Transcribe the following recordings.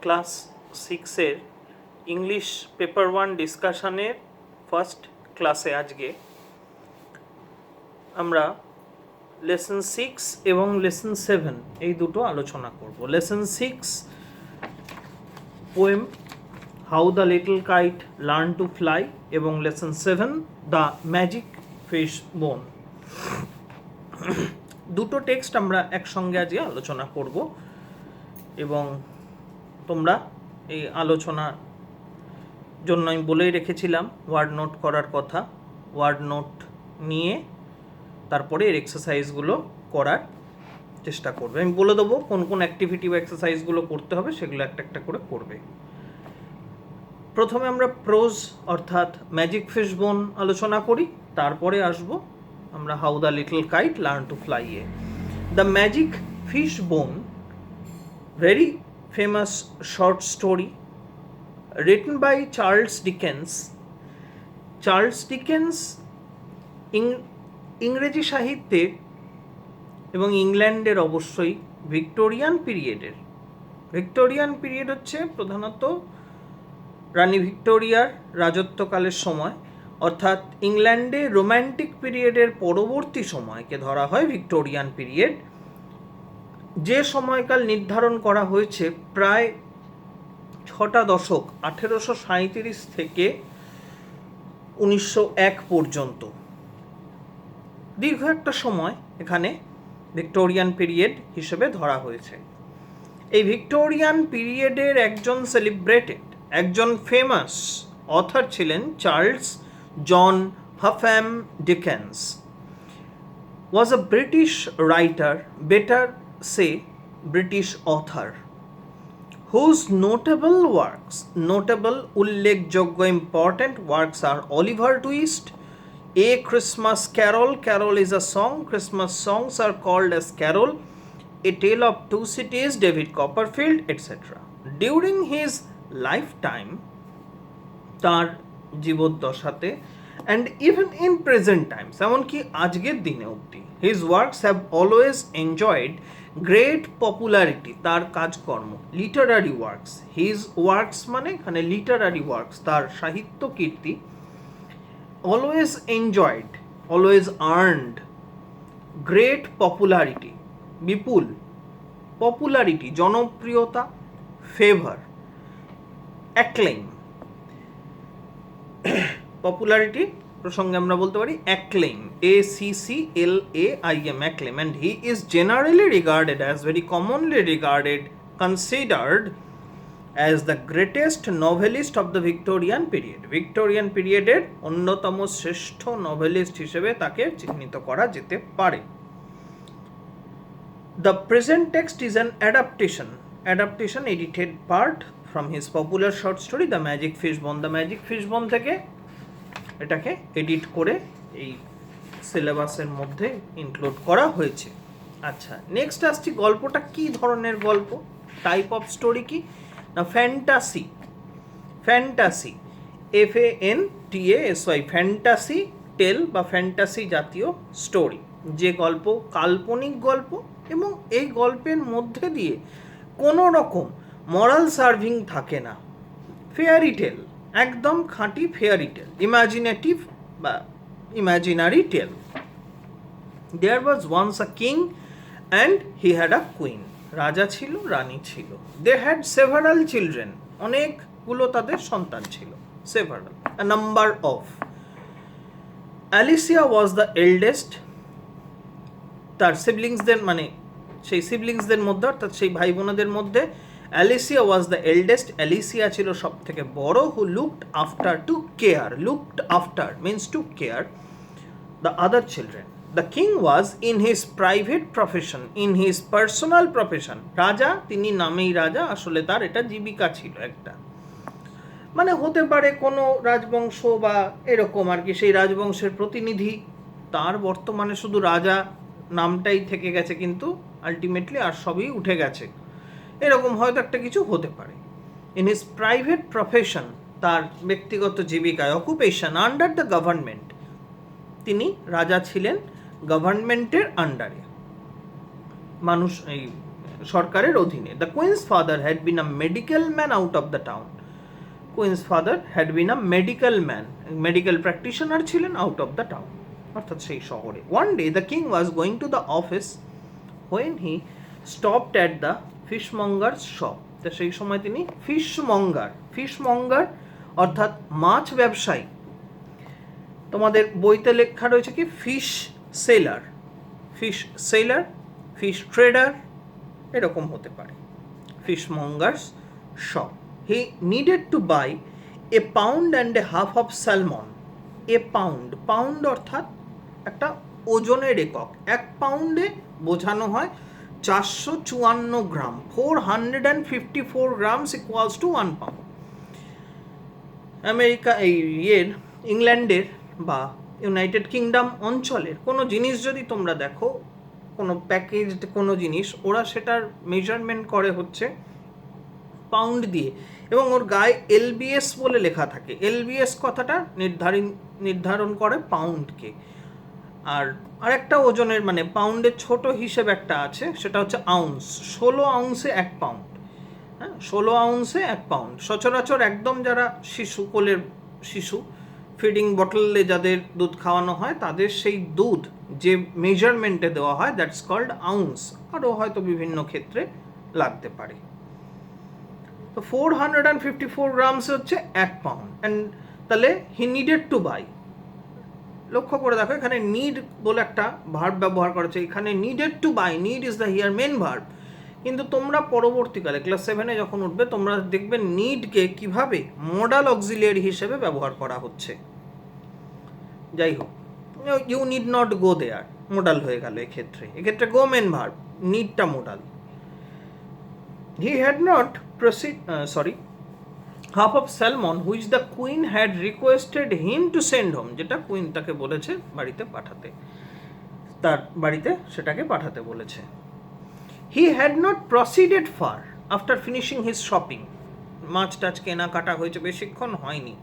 Class সিক্সের English paper 1 ডিসকাশনের first ক্লাসে আজকে আমরা লেসন 6 এবং লেসন 7 এই দুটো আলোচনা করব। Lesson 6 poem how the little kite learn to fly এবং lesson 7 the magic fish bone. দুটো টেক্সট আমরা একসঙ্গে আজকে আলোচনা করব এবং তোমরা এই আলোচনার জন্য আমি বলেই রেখেছিলাম ওয়ার্ড নোট করার কথা। ওয়ার্ড নোট নিয়ে তারপরে এর এক্সারসাইজগুলো করার চেষ্টা করবে। আমি বলে দেবো কোন কোন অ্যাক্টিভিটি বা এক্সারসাইজগুলো করতে হবে, সেগুলো একটা একটা করে করবে। প্রথমে আমরা প্রোজ অর্থাৎ ম্যাজিক ফিশ বোন আলোচনা করি, তারপরে আসবো আমরা how the little kite learn to fly A. The magic fish বোন, very famous short story written by Charles Dickens. Charles Dickens ইংরেজি সাহিত্যে এবং ইংল্যান্ডের অবশ্যই ভিক্টোরিয়ান পিরিয়ড হচ্ছে প্রধানত রানী ভিক্টোরিয়ার রাজত্বকালের সময়, অর্থাৎ ইংল্যান্ডে রোম্যান্টিক পিরিয়ডের পরবর্তী সময়কে ধরা হয় ভিক্টোরিয়ান পিরিয়ড। যে সময়কাল নির্ধারণ করা হয়েছে প্রায় 6টা দশক, 1837 থেকে 1901 পর্যন্ত, দীর্ঘ একটা সময় এখানে ভিক্টোরিয়ান পিরিয়ড হিসেবে ধরা হয়েছে। এই ভিক্টোরিয়ান পিরিয়ডের একজন সেলিব্রেটেড, একজন ফেমাস অথর ছিলেন Charles John Huffam Dickens. was a British writer, better say British author, whose notable উল্লেখযোগ্য important works are Oliver Twist, A Christmas Carol, Carol is a song, Christmas songs are called as carol, A Tale of Two Cities, David Copperfield, etc. During his lifetime, তার জীবদ্দশাতে, and even in present times, এমনকি আজকের দিনে অবধি, his works have always enjoyed great popularity, তার কাজকর্ম, literary works, his works মানে এখানে literary works, তার সাহিত্য কীর্তি, always enjoyed, always earned great popularity, বিপুল popularity, জনপ্রিয়তা, favor, acclaim, পপুলারিটি প্রসঙ্গে আমরা বলতে পারি acclaim, ACCLAIM, acclaim, and he is generally regarded as, very commonly regarded, considered as the greatest novelist of the Victorian period. Victorian পিরিয়ডের অন্যতম শ্রেষ্ঠ novelist হিসেবে তাকে চিহ্নিত করা যেতে পারে। The present text is an adaptation edited part from his popular short story The Magic Fish Bone. The Magic Fish Bone থেকে এটাকে এডিট করে এই সিলেবাসের মধ্যে ইনক্লুড করা হয়েছে। আচ্ছা, নেক্সট আসছি গল্পটা কি ধরনের গল্প, টাইপ অফ স্টোরি কি না, ফ্যান্টাসি, FANTASY, ফ্যান্টাসি টেল বা ফ্যান্টাসি জাতীয় স্টোরি, যে গল্প কাল্পনিক গল্প এবং এই গল্পের মধ্যে দিয়ে কোনো রকম মরাল সার্ভিং থাকে না, ফেয়ারি টেল, একদম খাঁটি ফেয়ারি টেল, ইমাজিনেটিভ বা imaginary tale. There was once a king and he had a queen, রাজা ছিল, রানী ছিল। দে হ্যাড সেভারাল চিলড্রেন, অনেকগুলো তাদের সন্তান ছিল, several, a number of. Alicia was the eldest, তার সিবলিংসদের মানে সেই সিবলিংসদের মধ্যে অর্থাৎ সেই ভাই বোনদের মধ্যে Alicia was the eldest, Alicia ছিল সব থেকে বড়, who looked after, to care, looked after means to care the other children. The king was in his private profession, in his personal profession, রাজা, তিনি নামেই রাজা, আসলে তার এটা জীবিকা ছিল একটা, মানে হতে পারে কোনো রাজবংশ বা এরকম আর কি, সেই রাজবংশের প্রতিনিধি, তার বর্তমানে শুধু রাজা নামটাই থেকে গেছে কিন্তু আলটিমেটলি আর সবই উঠে গেছে, এরকম হয়তো একটা কিছু হতে পারে। ইন হিজ প্রাইভেট প্রফেশন, তার ব্যক্তিগত জীবিকায়, অকুপেশন, আন্ডার দ্য গভর্নমেন্ট, তিনি রাজা ছিলেন গভর্নমেন্টের আন্ডারে, মানুষ এই সরকারের অধীনে। The queen's father had been a medical man out of the town. Queen's father had been a medical man, medical practitioner ছিলেন আউট অফ দ্য টাউন, অর্থাৎ সেই শহরে। One day the king was going to the office when he stopped at the fishmonger's shop. তো সেই সময় তিনি ফিশমঙ্গার অর্থাৎ মাছ ব্যবসায়ী, তোমাদের বইতে লেখা রয়েছে কি ফিশ সেলার, ফিশ ট্রেডার, এরকম হতে পারে। Fishmonger's shop. He needed to buy a pound and a half of salmon. A pound অর্থাৎ একটা ওজনের একক। 1 পাউন্ডে বোঝানো হয় 454 gram. 454 grams equals to 1 pound. America ইংল্যান্ডের বা ইউনাইটেড কিংডম অঞ্চলের কোনো জিনিস যদি তোমরা দেখো, কোনো প্যাকেজড কোনো জিনিস, ওরা সেটার মেজারমেন্ট করে হচ্ছে পাউন্ড দিয়ে, এবং ওর গায়ে এলবিএস বলে লেখা থাকে। এলবিএস কথাটা নির্ধারণ করে পাউন্ডকে। আর আরেকটা ওজনের মানে পাউন্ডের ছোট হিসেব একটা আছে, সেটা হচ্ছে আউন্স। 16 আউন্সে 1 পাউন্ড। হ্যাঁ, 16 আউন্সে 1 পাউন্ড। সচরাচর একদম যারা কোলের শিশু, ফিডিং বটলে যাদের দুধ খাওয়ানো হয়, তাদের সেই দুধ যে মেজারমেন্টে দেওয়া হয়, দ্যাটস কল্ড আউন্স। আরও হয়তো বিভিন্ন ক্ষেত্রে লাগতে পারে। তো 454 গ্রামস হচ্ছে 1 পাউন্ড। অ্যান্ড তাহলে হি নিডেড টু বাই। লক্ষ্য করে দেখো, এখানে নিড বলে একটা ভার্ব ব্যবহার করেছে। এখানে needed to buy, need is the here main verb. কিন্তু তোমরা পরবর্তীকালে ক্লাস 7-এ যখন উঠবে, তোমরা দেখবে নিডকে কিভাবে মডাল অক্সিলিয়ারি হিসেবে ব্যবহার করা হচ্ছে। যাই হোক, you need not go there modal হয়ে গেল এক্ষেত্রে গো মেন ভার্ব, নিডটা modal. He had not half of salmon which the queen had requested him to send home, যেটা কুইন তাকে বলেছে বাড়িতে পাঠাতে, তার বাড়িতে সেটাকে পাঠাতে বলেছে। He had not proceeded far after finishing his shopping. মাছ টাছ কেনাকাটা হয়েছে, বেশিক্ষণ হয়নি।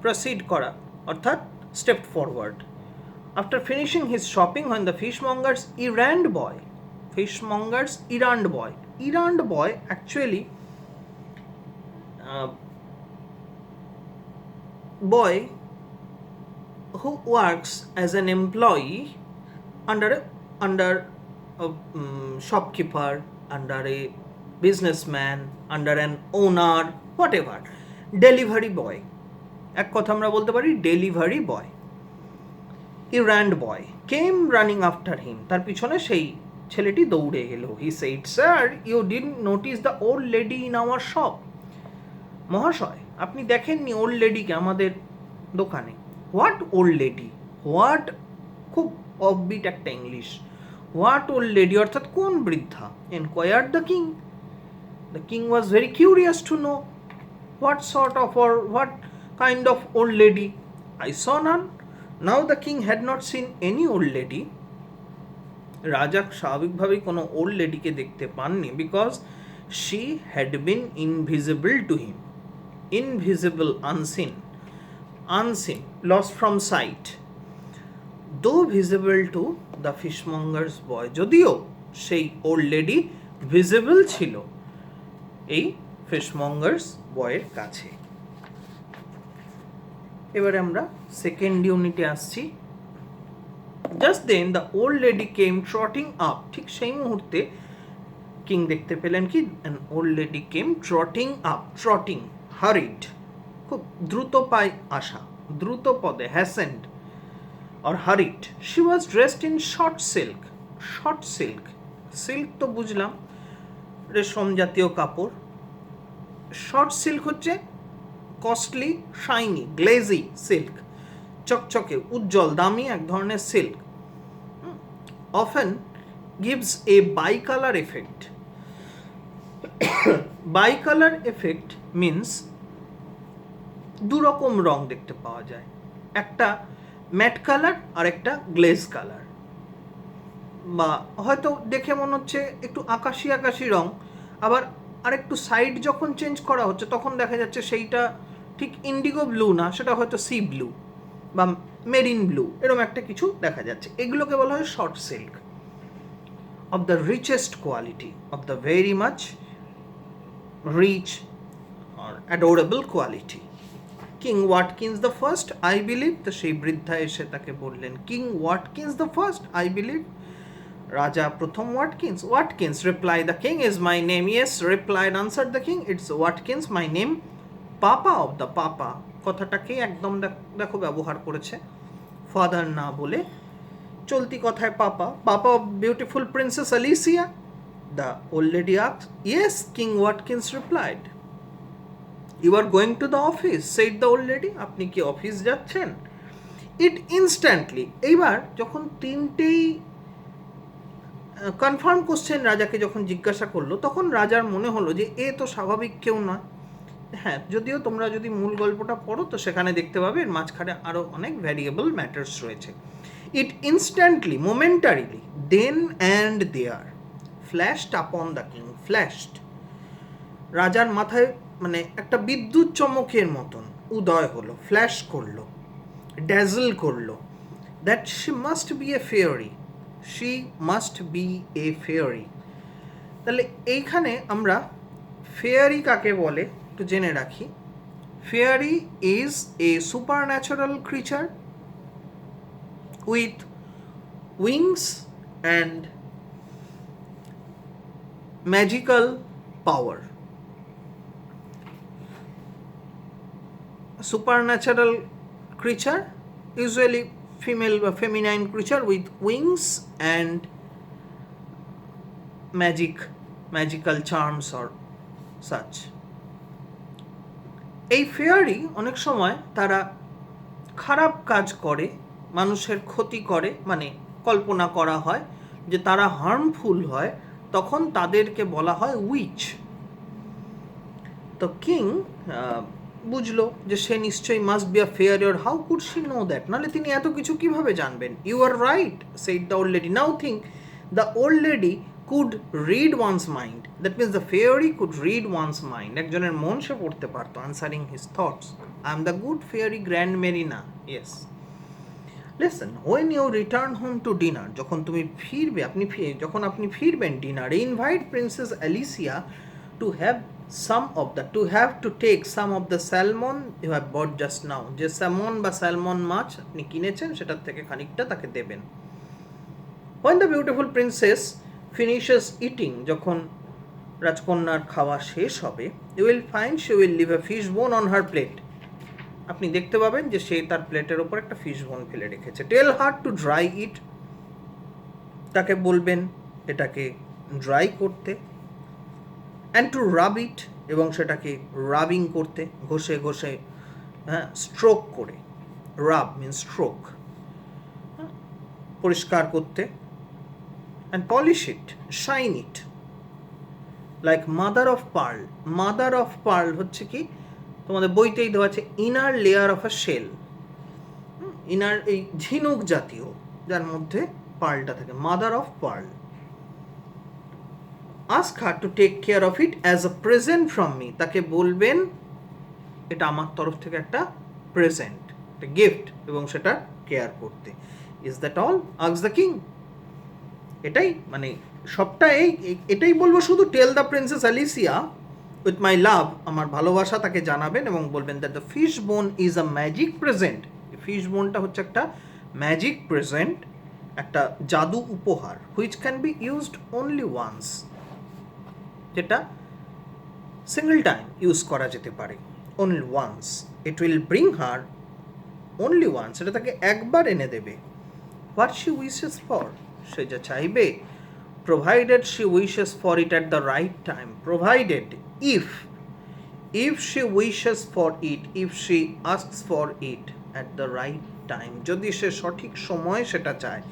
প্রসিড করা অর্থাৎ step forward. After finishing his shopping when the fishmonger's errand boy actually boy who works as an employee under a shopkeeper, under a businessman, under an owner, whatever. Delivery boy, এক কথা আমরা বলতে পারি delivery boy. errand boy came running after him, তার পিছনে সেই ছেলেটি দৌড়ে গেল। He said, sir, you didn't notice the old lady in our shop. মহাশয়, আপনি দেখেননি ওল্ড লেডিকে আমাদের দোকানে। What old lady? হোয়াট খুব অফবিট একটা ইংলিশ। হোয়াট ওল্ড লেডি অর্থাৎ কোন বৃদ্ধা? Enquired the king. The king was very curious to know what sort of or what kind of old lady. I saw none. Now the king had not seen any old lady. রাজা স্বাভাবিকভাবেই কোনো old লেডিকে দেখতে পাননি, because she had been invisible to him. Invisible, unseen, lost from sight. Though visible to the fishmonger's boy, যদিও সেই old lady visible ছিল এই ফিশমঙ্গার্স বয়ের কাছে। এবারে আমরা সেকেন্ড ইউনিটে আসছি। Just then the old lady came trotting up. ঠিক সেই মুহূর্তে কিং দেখতে পেলেন কি an old lady came trotting up. Trotting, hurried, খুব দ্রুত পায়ে আসা, দ্রুত পদে, hastened or hurried. She was dressed in short silk. Silk তো বুঝলাম, রেশম জাতীয় কাপড়। শর্ট সিল্ক হচ্ছে কস্টলি, শাইনি, গ্লেজি সিল্ক, চকচকে, উজ্জ্বল, দামি এক ধরনের silk. often gives a bicolor effect. Bicolor effect means দুরকম রং দেখতে পাওয়া যায়, একটা ম্যাট কালার আর একটা গ্লেজ কালার। বা হয়তো দেখে মনে হচ্ছে একটু আকাশি রং, আবার আরেকটু সাইড যখন চেঞ্জ করা হচ্ছে তখন দেখা যাচ্ছে সেইটা ঠিক ইন্ডিগো ব্লু না, সেটা হয়তো সি ব্লু বা মেরিন ব্লু, এরকম একটা কিছু দেখা যাচ্ছে। এগুলোকে বলা হয় short silk. of the richest quality, of the very much rich or adorable quality. King Watkins the first, I believe. তো সেই বৃদ্ধা এসে তাকে বললেন, king Watkins the first, I believe. রাজা প্রথম Watkins. Watkins, reply the king, is my name. Yes, replied, answer the king, it's Watkins, my name. Papa of the, papa কথাটাকেই একদম দেখো ব্যবহার করেছে, ফাদার না বলে চলতি কথায় papa. Papa of beautiful princess Alicia? The old lady asked. Yes, king Watkins replied. You are going to the office, said the old lady. আপনি কি অফিস যাচ্ছেন? ইট ইনস্ট্যান্টলি, এইবার যখন তিনটেই কনফার্ম কোশ্চেন রাজাকে যখন জিজ্ঞাসা করলো, তখন রাজার মনে হলো যে এ তো স্বাভাবিক কেউ নয়। হ্যাঁ, যদিও তোমরা যদি মূল গল্পটা পড়ো তো সেখানে দেখতে পাবে এর মাঝখানে আরও অনেক ভ্যারিয়েবল ম্যাটার্স রয়েছে। ইট instantly, মোমেন্টারিলি, then and there, ফ্ল্যাশড upon the king, ফ্ল্যাশড, রাজার মাথায় মানে একটা বিদ্যুৎ চমকের মতন উদয় হলো, ফ্ল্যাশ করলো, ড্যাজল করলো, that she must B A fairy, she must B A fairy. তাহলে এইখানে আমরা ফেয়ারি কাকে বলে একটু জেনে রাখি। Fairy is a super natural creature with wings and magical power. Supernatural creature, usually female or feminine creature with wings and magical charms or such. এই fairy অনেক সময় তারা খারাপ কাজ করে, মানুষের ক্ষতি করে, মানে কল্পনা করা হয় যে তারা হার্মফুল হয়, তখন তাদেরকে বলা হয় উইচ। তো কিং বুঝলো যে সে নিশ্চয়ই মাস্ট বি আ ফেয়ারি, আর how could she know that, নাহলে তিনি এত কিছু কিভাবে জানবেন। You are right, said the old lady. Now think, the old lady could read one's mind, that means the fairy could read one's mind, একজনের মন সে পড়তে পারতো, answering his thoughts. I am the good fairy grand Marina. Yes, listen, when you return home to dinner, যখন তুমি ফিরবে, যখন আপনি ফিরবেন ডিনারে, invite princess Alicia to have to take some of the salmon you have bought just now, যে salmon বা salmon মাছ আপনি কিনেছেন সেটার থেকে খানিকটা তাকে দেবেন। when the beautiful princess finishes eating, যখন রাজকন্যার খাওয়া শেষ হবে, you will find she will leave a fish bone on her plate, আপনি দেখতে পাবেন যে সে তার প্লেটের ওপর একটা ফিশ বোন ফেলে রেখেছে। tell her to dry it, তাকে বলবেন এটাকে ড্রাই করতে, অ্যান্ড টু রাব ইট, এবং সেটাকে রাবিং করতে, ঘষে ঘষে, হ্যাঁ, স্ট্রোক করে, রাব মিন স্ট্রোক, পরিষ্কার করতে, and polish it, shine it like mother of pearl. Mother of pearl হচ্ছে কি, তোমাদের বইতেই দেওয়া আছে, inner layer of a shell, inner এই ঝিনুক জাতীয় যার মধ্যে পার্লটা থাকে, mother of pearl. ask her to take care of it as a present from me, তাকে বলবেন এটা আমার তরফ থেকে একটা প্রেজেন্ট, একটা গিফট, এবং সেটা কেয়ার করতে। Is that all? ask the king। এটাই মানে সবটা এটাই বলবো শুধু, tell the princess Alicia with my love, আমার ভালোবাসা তাকে জানাবেন, এবং বলবেন that the fish bone is a magic present, fish বোনটা হচ্ছে একটা ম্যাজিক প্রেজেন্ট, একটা জাদু উপহার, which can be used only once, যেটা সিঙ্গল টাইম ইউজ করা যেতে পারে, only once. It will bring her only once, এটা তাকে একবার এনে দেবে। হোয়াট শি উইশেস ফর, সে যা চাইবে, provided she wishes for it at the right time, provided if she wishes for it, if she asks for it at the right time, যদি সে সঠিক সময় সেটা চায়।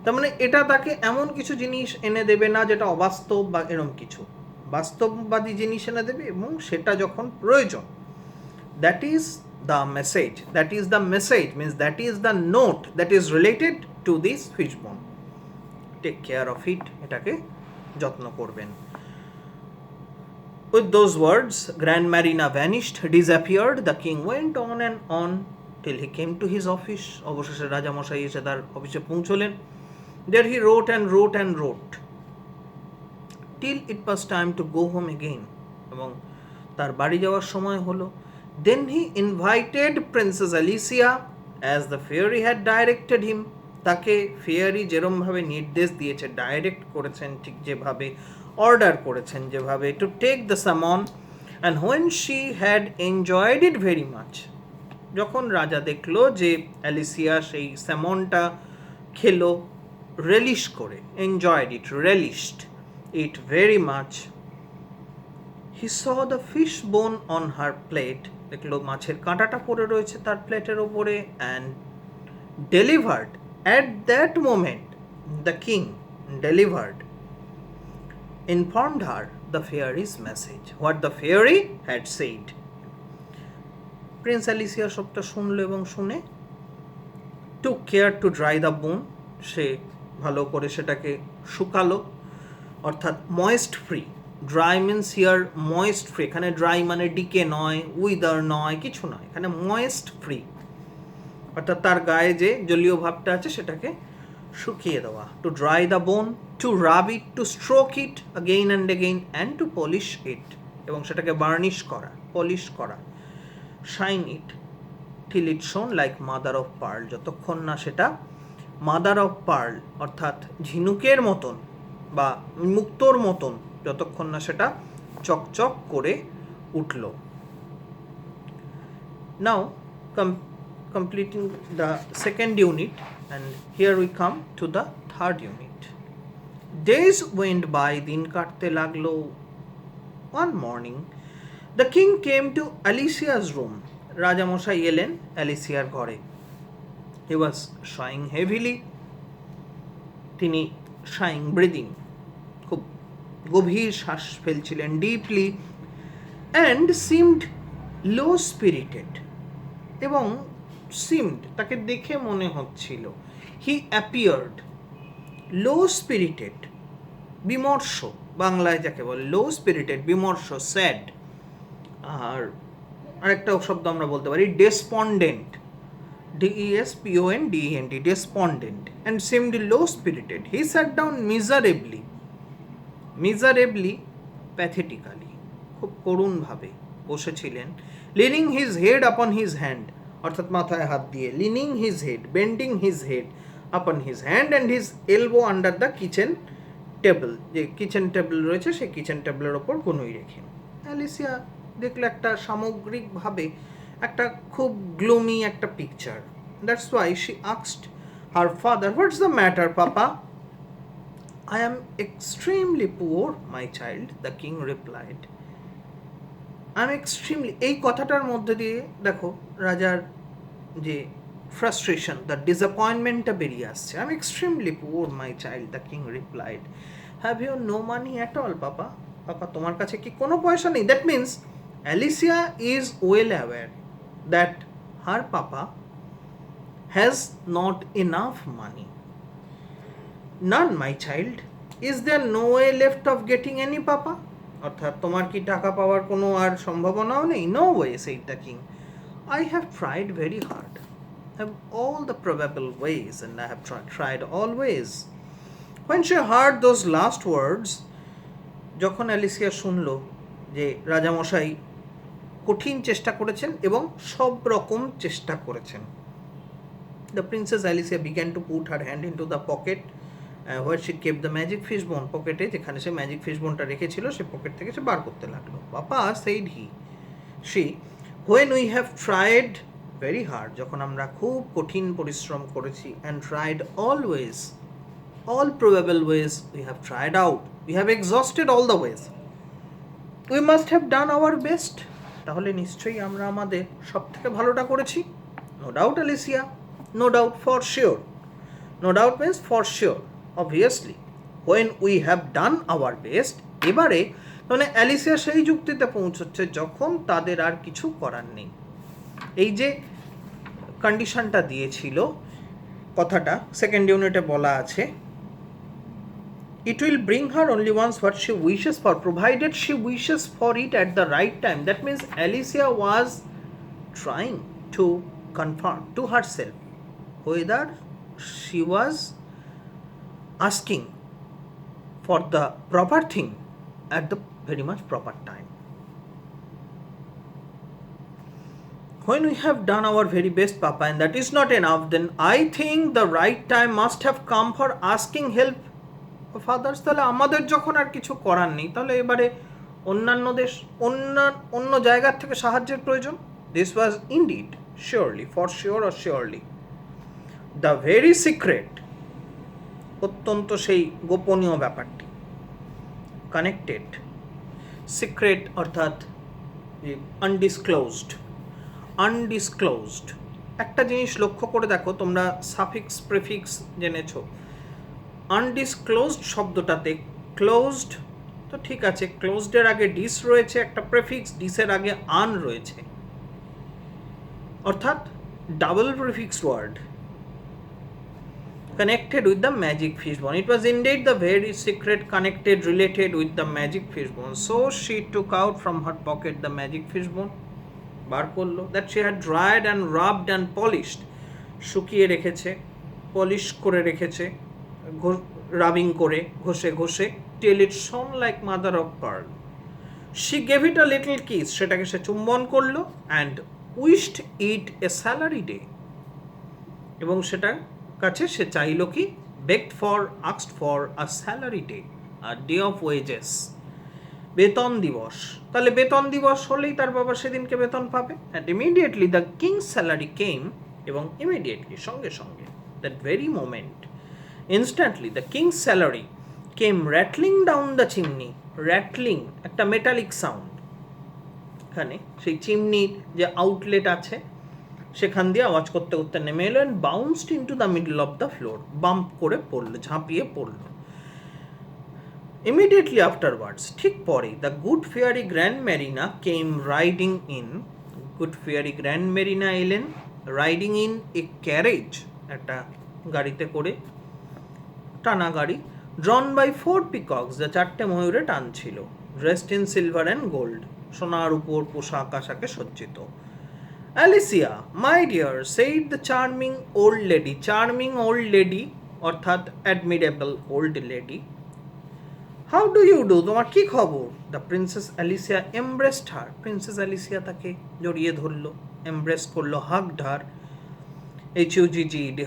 তার মানে এটা তাকে এমন কিছু জিনিস এনে দেবে না যেটা অবাস্তব বা এরম কিছু, বাস্তববাদী জিনিস এনে দেবে, এবং সেটা যখন প্রয়োজন। That is the message, that is the message means that is the note that is related to this fish bone. Take care of it, এটাকে যত্ন করবেন। With those words Grand Marina vanished, disappeared, the king went on and on till he came to his office, অবশেষে রাজামশাই এসে তার অফিসে পৌঁছলেন। There he wrote and wrote and wrote, till it was time to go home again. এবং তার বাড়ি যাওয়ার সময় হলো. Then he invited Princess Alicia as the fairy had directed him. তাকে ফেয়ারি যেরমভাবে নির্দেশ দিয়েছে, ডাইরেক্ট করেছেন, ঠিক যেভাবে অর্ডার করেছেন যেভাবে, to take the salmon. And when she had enjoyed it very much, যখন রাজা দেখলো যে অ্যালিসিয়া সেই স্যামনটা খেলো রেলিশ করে, enjoyed it, relished it very much, he saw the fish bone on her plate, দেখলো মাছের কাঁটাটা পড়ে রয়েছে তার প্লেটের ওপরে, and delivered at that moment the king delivered, informed her the fairy's message, what the fairy had said. Prince Alicia সবটা শুনলো এবং শুনে took care to dry the bone, সে ভালো করে সেটাকে শুকালো, অর্থাৎ moist free. Dry means here moist free, এখানে dry মানে ডিকে নয়, উইদার নয়, কিছু নয়, এখানে ময়েস্ট ফ্রি, অর্থাৎ তার গায়ে যে জলীয় ভাবটা আছে সেটাকে শুকিয়ে দেওয়া. To dry the bone, to rub it, to stroke it again and again, and to polish it, এবং সেটাকে বার্নিশ করা, পলিশ করা. Shine it till it shone like mother of pearl, যতক্ষণ না সেটা মাদার অফ পার্ল অর্থাৎ ঝিনুকের মতন বা মুক্তোর মতন, যতক্ষণ না সেটা চকচক করে উঠল. নাও completing the second unit, and here we come to the third unit. Days went by, দিন কাটতে লাগলো. One morning the king came to Alicia's room, রাজামশাই এলেন অ্যালিসিয়ার ঘরে. He was sighing heavily, তিনি sighing, breathing, খুব গভীর শ্বাস ফেলছিলেন, deeply, and seemed low spirited, এবং seemed তাকে দেখে মনে হচ্ছিল, he appeared low spirited, বিমর্ষ, বাংলায় যাকে বলে low spirited, বিমর্ষ, sad. আর আরেকটা শব্দ আমরা বলতে পারি despondent, despondent, despondent, and seemed low spirited. He sat down miserably, pathetically, খুব করুণ ভাবে বসেছিলেন. leaning his head upon his hand, অর্থাৎ মাথায় হাত দিয়ে, leaning his head, bending his head upon his hand, and his elbow under the kitchen table, যে kitchen table রয়েছে সেই কিচেন টেবিলের ওপর কনুই রেখে. অ্যালিসিয়া দেখলে একটা সামগ্রিকভাবে একটা খুব গ্লুমি একটা picture. That's why she asked her father, what's the matter papa? I am extremely poor, my child, the king replied. I am extremely, এই কথাটার মধ্যে দিয়ে দেখো রাজার যে ফ্রাস্ট্রেশন, দ্য ডিসঅ্যাপয়েন্টমেন্টটা বেরিয়ে আসছে. I am extremely poor, my child, the king replied. Have you no money at all, papa? পাপা তোমার কাছে কি কোনো পয়সা নেই? That means Alicia is well aware that her papa has not enough money. None, my child. Is there no way left of getting any, papa? অর্থাৎ তোমার কি টাকা পাওয়ার কোনো আর সম্ভাবনাও নেই? No way, said the king. I have tried very hard. I have all the probable ways, and I have tried all ways. When she heard those last words, যখন Alicia শুনল যে রাজামশাই কঠিন চেষ্টা করেছেন এবং সব রকম চেষ্টা করেছেন, the princess Alicia began to put her hand into the pocket where she kept the magic fish bone, পকেটে যেখানে সে ম্যাজিক ফিশ বোনটা রেখেছিল সে পকেট থেকে সে বার করতে লাগলো. পাপা, said she, when we have tried very hard, যখন আমরা খুব কঠিন পরিশ্রম করেছি, and tried always, all probable ways we have tried out, we have exhausted all the ways, we must have done our best, তাহলে নিশ্চয়ই আমরা আমাদের সব থেকে ভালোটা করেছি. No doubt, Alicia, no doubt, for sure. No doubt means for sure, obviously. When we have done our best, এবারে মানে অ্যালিসিয়া সেই যুক্তিতে পৌঁছচ্ছে যখন তাদের আর কিছু করার নেই. এই যে কন্ডিশনটা দিয়েছিল, কথাটা সেকেন্ড ইউনিটে বলা আছে, it will bring her only once what she wishes for, provided she wishes for it at the right time. That means Alicia was trying to confirm to herself whether she was asking for the proper thing at the very much proper time. When we have done our very best, Papa, and that is not enough, then I think the right time must have come for asking help of others. তাহলে আমাদের যখন আর কিছু করার নেই, তাহলে এবারে অন্য জায়গার থেকে সাহায্যের প্রয়োজন. This was indeed, surely, for sure or surely, the very secret, অত্যন্ত সেই গোপনীয় ব্যাপারটি, কানেক্টেড, সিক্রেট অর্থাৎ আনডিসক্লোজড. একটা জিনিস লক্ষ্য করে দেখো, তোমরা সাফিক্স প্রিফিক্স জেনেছো. আনডিসক্লোজড শব্দটাতে ক্লোজড তো ঠিক আছে, ক্লোজডের আগে ডিস রয়েছে, একটা প্রিফিক্স, ডিসের আগে আন রয়েছে, অর্থাৎ double prefix word, connected with the magic fishbone. It was indeed the very secret connected, related with the magic fishbone. So she took out from her pocket the magic fishbone, বার করলো, that she had dried and rubbed and polished, শুকিয়ে রেখেছে, polish করে রেখেছে, rubbing করে, ঘষে ঘষে, till it shone like mother of pearl. She gave it a little kiss, সেটাকে সে চুম্বন করলো, and wished it a salary day, এবং সেটা কাছে সে চাইল কি, asked for a salary day, a day of wages, বেতন দিবস. তাহলে বেতন দিবস হলেই তার বাবা সেদিনকে বেতন পাবে. and immediately the king's salary came, এবং immediately সঙ্গে সঙ্গে, that very moment, instantly the king's salary came rattling down the chimney. rattling একটা মেটালিক সাউন্ড, এখানে সেই চিমনির যে আউটলেট আছে সেখান দিয়ে আওয়াজ করতে করতে নেমে এলো, and bounced into the middle of the floor, bump করে পড়লো, ঝাঁপিয়ে পড়লো. ইমিডিয়েটলি আফটারওয়ার্ডস, ঠিক পরে, the good fairy grand Marina came riding in. Good fairy grand Marina এলেন, রাইডিং ইন এ ক্যারেজ, একটা গাড়িতে করে, টানা গাড়ি, ড্রন বাই 4 পিকক্স, যা 4টে ময়ূরে টানছিল, dressed in silver and gold, সোনার উপর পোশাক আশাকে সজ্জিত. Alicia, my dear, said the charming old lady, অর্থাৎ admirable old lady. How do you do? তোমার কি খবর? The Princess Alicia embraced her. Princess Alicia তাকে জড়িয়ে ধরলো, embrace করলো, hugged her,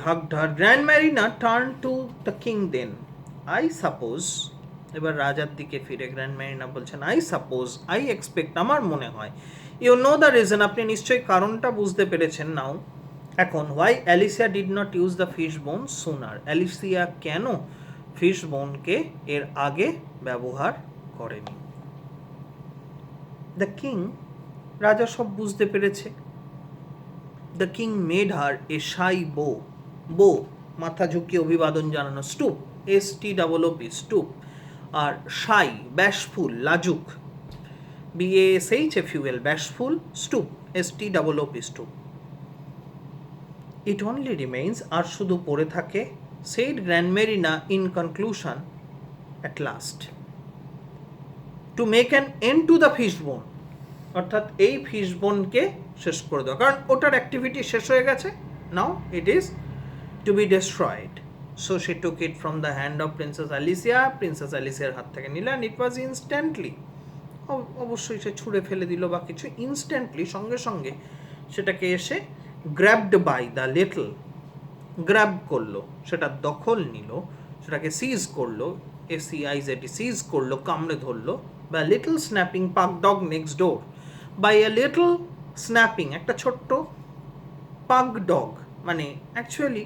hugged her. Grand Marina turned to the king then. I suppose, এবার রাজার দিকে ফিরে গ্র্যান্ড ম্যারিনা বলছেন, I suppose, I expect, আমার মনে হয়, you know the reason, আপনি নিশ্চয়ই কারণটা বুঝতে পেরেছেন নাও এখন, why Alicia did not use the fishbone sooner. Alicia কেন ফিশবোনকে এর আগে ব্যবহার করেনি. দ্য কিং, রাজা সব বুঝতে পেরেছে. The king made her a shy bow, মাথা ঝুঁকিয়ে অভিবাদন জানানো, স্টুপ, STOOP, স্টুপ, আর শাই, ব্যাশফুল, লাজুক, BASHFUL, bashful, stoop, STOOP, stoop. It only remains, আর শুধু পড়ে থাকে, said Grand Marina in conclusion, at last, to make an end to the fishbone, অর্থাৎ এই ফিশবোনকে শেষ করে দেওয়া, কারণ ওটার অ্যাক্টিভিটি শেষ হয়ে গেছে. Now it is to be destroyed. So she took it from the hand of princess Alicia, princess অ্যালিসিয়ার হাত থেকে নিল, অ্যান্ড ইট ওয়াজ ইনস্ট্যান্টলি, অবশ্যই সে ছুঁড়ে ফেলে দিল বা কিছু, ইনস্ট্যান্টলি, সঙ্গে সঙ্গে সেটাকে এসে grabbed by the little, grab করলো, সেটা দখল নিল, সেটাকে সিজ করলো, SEIZD, সিজ করলো, কামড়ে ধরলো, বা little snapping pug dog next door, by a little snapping, একটা ছোট্ট পাগ ডগ, মানে অ্যাকচুয়ালি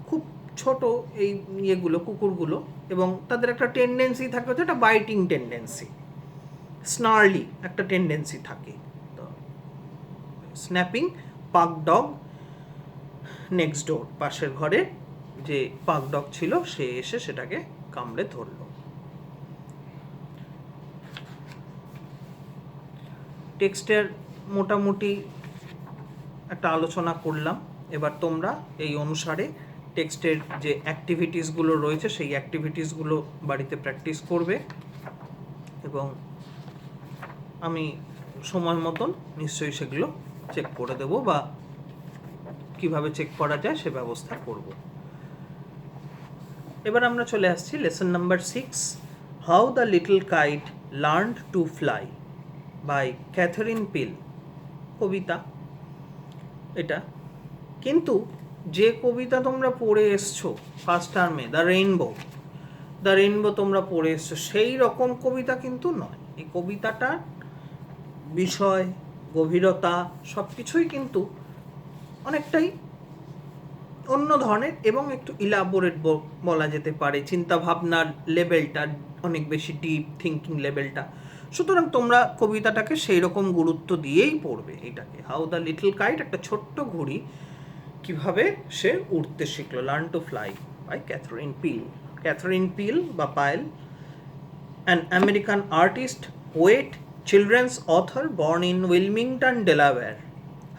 খুব ছোট এই ইয়েগুলো, কুকুরগুলো, এবং তাদের একটা টেন্ডেন্সি থাকে, হচ্ছে একটা বাইটিং টেন্ডেন্সি, স্নার্লি একটা টেন্ডেন্সি থাকে. তো স্ন্যাপিং পাগ ডগ নেক্সট ডোর, পাশের ঘরে যে পাগ ডগ ছিল সে এসে সেটাকে কামড়ে ধরলো. টেক্সটের মোটামুটি একটা আলোচনা করলাম. এবার তোমরা এই অনুসারে টেক্সটের যে অ্যাক্টিভিটিসগুলো রয়েছে সেই অ্যাক্টিভিটিসগুলো বাড়িতে প্র্যাকটিস করবে, এবং আমি সময় মতন নিশ্চয়ই সেগুলো চেক করে দেবো, বা কিভাবে চেক করা যায় সে ব্যবস্থা করব. এবার আমরা চলে আসছি lesson number 6, how the little kite learned to fly by Katherine Pyle, কবিতা এটা। কিন্তু যে কবিতা তোমরা পড়ে এসছো ফার্স্ট টার্মে, দ্য রেইনবো তোমরা পড়ে এসছো, সেই রকম কবিতা কিন্তু নয়। এই কবিতাটার বিষয়, গভীরতা সব কিছুই কিন্তু অনেকটাই অন্য ধরনের এবং একটু ইলাবোরেট বলা যেতে পারে। চিন্তাভাবনার লেভেলটা অনেক বেশি ডিপ, থিঙ্কিং লেভেলটা। সুতরাং তোমরা কবিতাটাকে সেই রকম গুরুত্ব দিয়েই পড়বে এটাকে। হাউ দ্য লিটল কাইট, একটা ছোট্ট ঘুড়ি কিভাবে সে উড়তে শিখলো, learn to fly by Katherine Pyle. Katherine Pyle বা Pyle, an American artist, poet, children's author born in Wilmington, Delaware.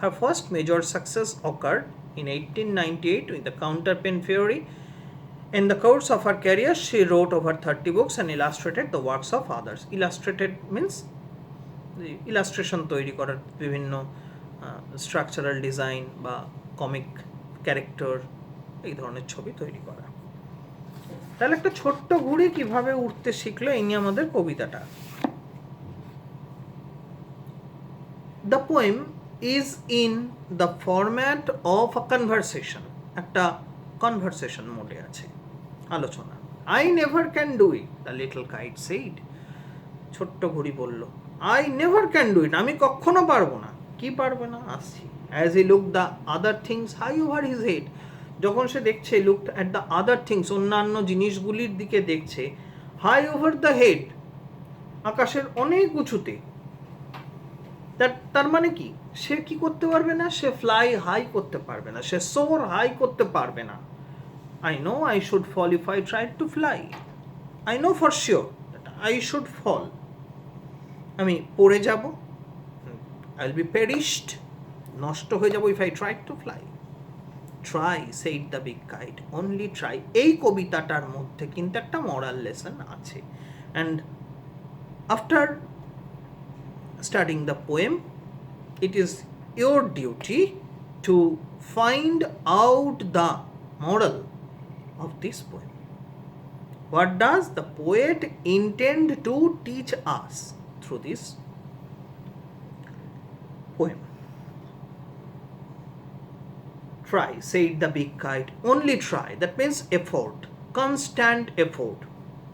Her first major success occurred in 1898 with the Counterpane Theory. In the course of her career, she wrote over 30 books and illustrated the works of others. Illustrated means illustration তৈরি করার, বিভিন্ন structural design বা comic character, এই ধরনের ছবি তৈরি করা। তাহলে একটা ছোট্ট ঘুড়ি কিভাবে উঠতে শিখলো, এই নিয়ে আমাদের কবিতাটা। The poem is in the format of a conversation, একটা কনভারসেশন মোডে আছে, আলোচনা। I never can do it, the little kite said, ছোট্ট ঘুড়ি বলল, I never can do it, আমি কখনো পারবো না। কি পারবে না, আসছি। As he look the other things high over his head, যখন সে দেখছে, look at the other things, অন্যান্য জিনিসগুলির দিকে দেখছে, হাই ওভার দ্য হেড, আকাশের অনেক উঁচুতে। তার মানে কি, সে কি করতে পারবে না, সে ফ্লাই হাই করতে পারবে না, সে সোর হাই করতে পারবে না। I know I should fall if I tried to fly. I know for sure that I should fall. আমি পড়ে যাব, I will be perished, নষ্ট হয়ে যাব if I tried to fly. Try, said the big kite, only try. এই কবিতাটার মধ্যে কিন্তু একটা moral lesson আছে। And after studying the poem, it is your duty to find out the moral of this poem. What does the poet intend to teach us through this poem? Try, said the big kite, only try. That means effort, constant effort.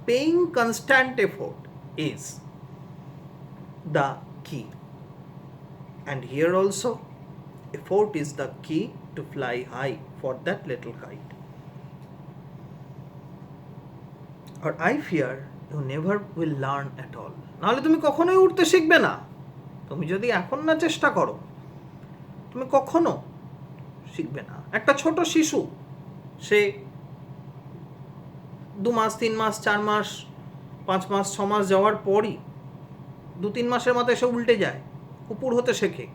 Paying constant effort is the key. And here also, effort is the key to fly high for that little kite. Or I fear you never will learn at all. নাহলে তুমি কখনোই উঠতে শিখবে না। তুমি যদি এখন না চেষ্টা করো, তুমি কখনো শিখবে না। একটা ছোট শিশু, সে 2 মাস 3 মাস 4 মাস 5 মাস 6 মাস যাওয়ার পরই 2-3 মাসের মাথায় সে উল্টে যায়, উপর হতে শেখে।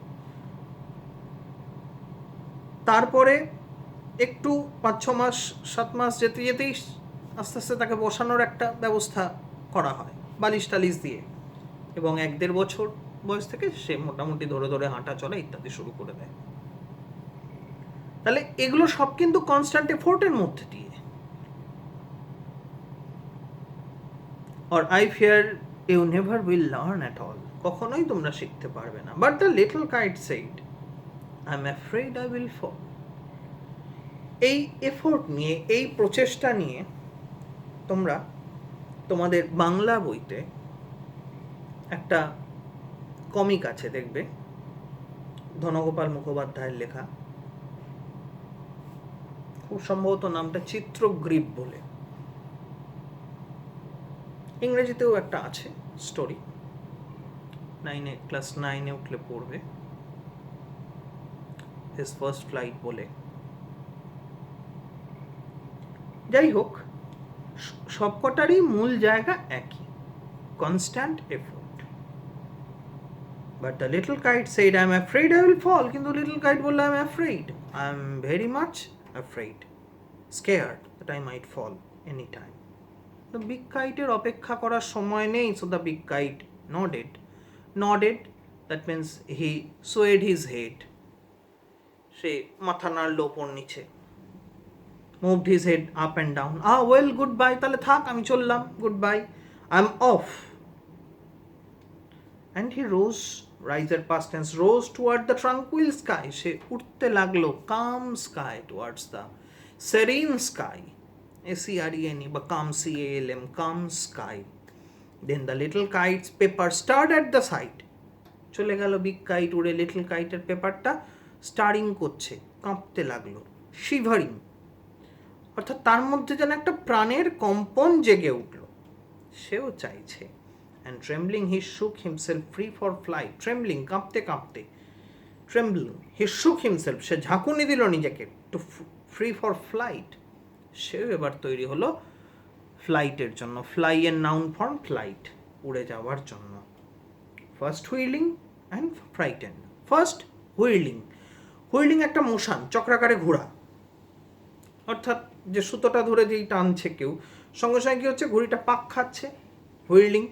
তারপরে একটু 5-6 মাস 7 মাস যেতে যেতেই আস্তে আস্তে তাকে বসানোর একটা ব্যবস্থা করা হয় বালিশ টালিশ দিয়ে, এবং 1-1.5 বছর বয়স থেকে সে মোটামুটি ধরে ধরে হাঁটা চলা ইত্যাদি শুরু করে দেয়। তাহলে এগুলো সব কিন্তু কনস্ট্যান্ট এফোর্টের মধ্যে দিয়ে। or I fear you never will learn at all, কখনোই তোমরা শিখতে পারবে না। but the little kite said, I'm afraid I will fall. এই এফোর্ট নিয়ে, এই প্রচেষ্টা নিয়ে তোমরা তোমাদের বাংলা বইতে একটা কমিক আছে, দেখবে, ধনগোপাল মুখোপাধ্যায়ের লেখা, খুব সম্ভবত নামটা চিত্রগ্রীব বলে। ইংরেজিতেও একটা আছে স্টোরি, ক্লাস 9-এ উঠলে পড়বে, হিজ ফার্স্ট ফ্লাইট বলে। যাই হোক, সবকটারই মূল জায়গা একই, constant effort. But the little kite said, I am afraid I will fall. কিন্তু লিটল কাইট বললো, I am afraid, I am very much afraid, scared that I might fall any time. The big কাইটের অপেক্ষা করার সময় নেই। So the big kite nodded, that means he swayed his head, সে মাথা নাড়ল ওপর নিচে, moved his head up and down. Well, goodbye, তাহলে থাক, আমি চললাম, goodbye, I'm off. and he rose, riser past tense, rose toward the tranquil sky, সে উঠতে লাগলো calm sky, towards the serene sky, S-E-R-E-N-E বা calm, C-A-L-M, calm sky. Then the little kite's paper stirred at the sight, চলে গেল big kite উড়ে, little কাইটের পেপারটা steering করছে, কাঁপতে লাগলো, শিভারিং, অর্থাৎ তার মধ্যে যেন একটা প্রাণের কম্পন জেগে উঠল, সেও চাইছে। অ্যান্ড ট্রেম্বলিং হি শুক himself free for flight, trembling কাঁপতে কাঁপতে, ট্রেম্বলিং হি শুক হিমসেলফ সে ঝাঁকুনি দিল নিজেকে, টু ফ্রি ফর ফ্লাইট, সেও এবার তৈরি হলো ফ্লাইটের জন্য, ফ্লাই এর নাউন ফর্ম ফ্লাইট, উড়ে যাওয়ার জন্য। First wheeling and frighten. First wheeling, wheeling একটা মোশন, চক্রাকারে ঘোরা, অর্থাৎ যে সুতোটা ধরে যেই টানছে কেউ, সঙ্গে সঙ্গে কী হচ্ছে, ঘুড়িটা পাক খাচ্ছে, হুইলিং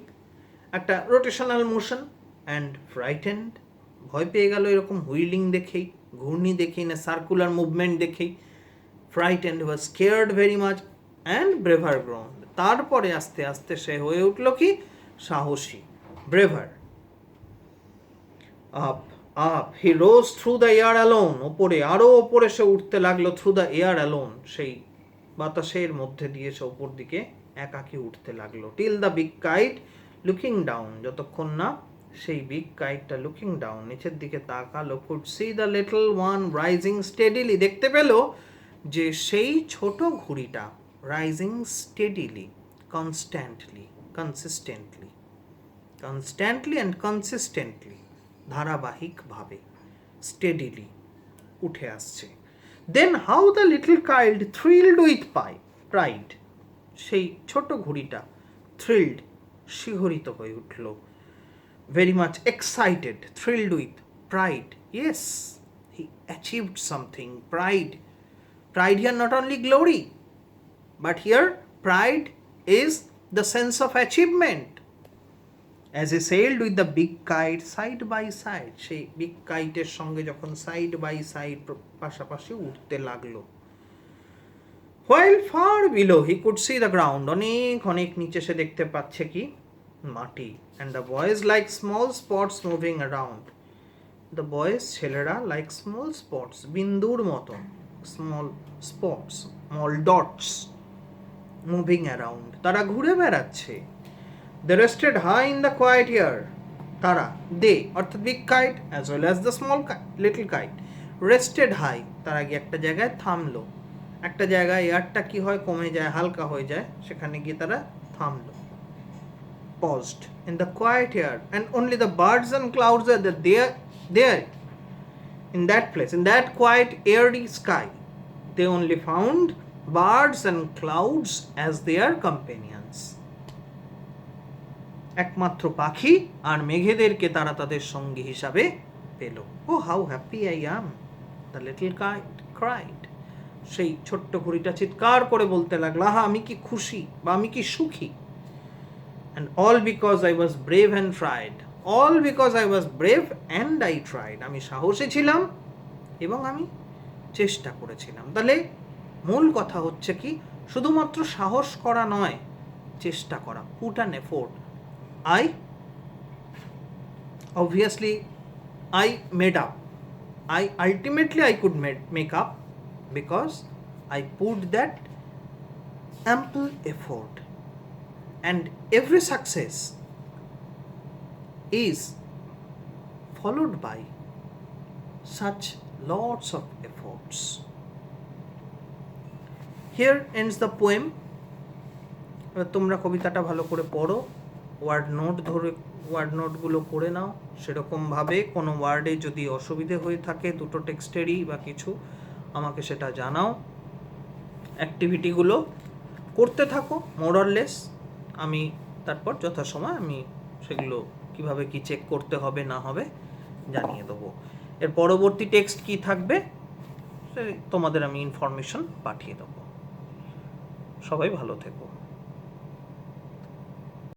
একটা রোটেশনাল মোশন। অ্যান্ড ফ্রাইটেন্ড, ভয় পেয়ে গেল এরকম হুইলিং দেখেই, ঘূর্ণি দেখেই না, সার্কুলার মুভমেন্ট দেখেই। Frightened was scared very much and braver grown, তারপরে আস্তে আস্তে সে হয়ে উঠল কি, সাহসী, braver. Up up he rose through the air alone, ওপরে আরও ওপরে সে উঠতে লাগলো, থ্রু দ্য এয়ার অ্যালোন, সেই বাতাসের মধ্যে দিয়ে সে ওপর দিকে একাকী উঠতে লাগলো। Till the big kite looking down, যতক্ষণ না সেই বিগ কাইটটা লুকিং ডাউন, নিচের দিকে তাকালো, could see the little one rising steadily, দেখতে পেল যে সেই ছোট ঘুড়িটা rising steadily, constantly, consistently, constantly and consistently, ধারাবাহিকভাবে, স্টেডিলি উঠে আসছে। Then how the little kite thrilled with pride, সেই ছোট ঘুড়িটা থ্রিলড, শিহরিত হয়ে উঠল, very much excited, thrilled with pride, yes he achieved something, pride, pride here not only glory, but here pride is the sense of achievement. As he sailed with the big kite side by side, সেই big কাইটের সঙ্গে যখন side by side পাশাপাশি উঠতে লাগলো। While far below he could see the ground, অনেক অনেক নিচে সে দেখতে পাচ্ছে কি, মাটি। And the boys like small spots moving around, the boys ছেলেরা like small spots, বিন্দুর মতন, small spots, small dots moving around, তারা ঘুরে বেড়াচ্ছে। They rested high in the quiet air, তারা, they অর্থাৎ big kite as well as the small kite, little kite, rested high, তারা গিয়ে একটা জায়গায় থামলো, একটা জায়গায় এয়ারটা কি হয়, কমে যায়, হালকা হয়ে যায়, সেখানে গিয়ে তারা থামলো, paused in the quiet air, and only the birds and clouds are there in that place, in that quiet airy sky. They only found birds and clouds as their companions. একমাত্র পাখি আর মেঘেদেরকে তারা তাদের সঙ্গী হিসাবে পেল। Oh how happy I am, the little kite cried, সেই ছোট্ট ঘুড়িটা চিৎকার করে বলতে লাগলো, আহা আমি কি খুশি বা আমি কি সুখী। And all because I was brave and tried, all because I was brave and I tried, আমি সাহসী ছিলাম এবং আমি চেষ্টা করেছিলাম। তাহলে মূল কথা হচ্ছে কি, শুধুমাত্র সাহস করা নয়, চেষ্টা করা, put an effort. I made up, ultimately I could make up because I put that ample effort, and every success is followed by such lots of efforts. Here ends the poem. তোমরা কবিতাটা ভালো করে পড়ো, word নোটগুলো করে নাও, সেরকমভাবে কোনো ওয়ার্ডে যদি অসুবিধে হয়ে থাকে দুটো টেক্সটেরই বা কিছু, আমাকে সেটা জানাও। অ্যাক্টিভিটিগুলো করতে থাকো মোরলেস, আমি তারপর যথাসময় আমি সেগুলো কিভাবে কি চেক করতে হবে না হবে জানিয়ে দেবো। এর পরবর্তী টেক্সট কি থাকবে তোমাদের আমি ইনফরমেশন পাঠিয়ে দেবো। সবাই ভালো থেকো।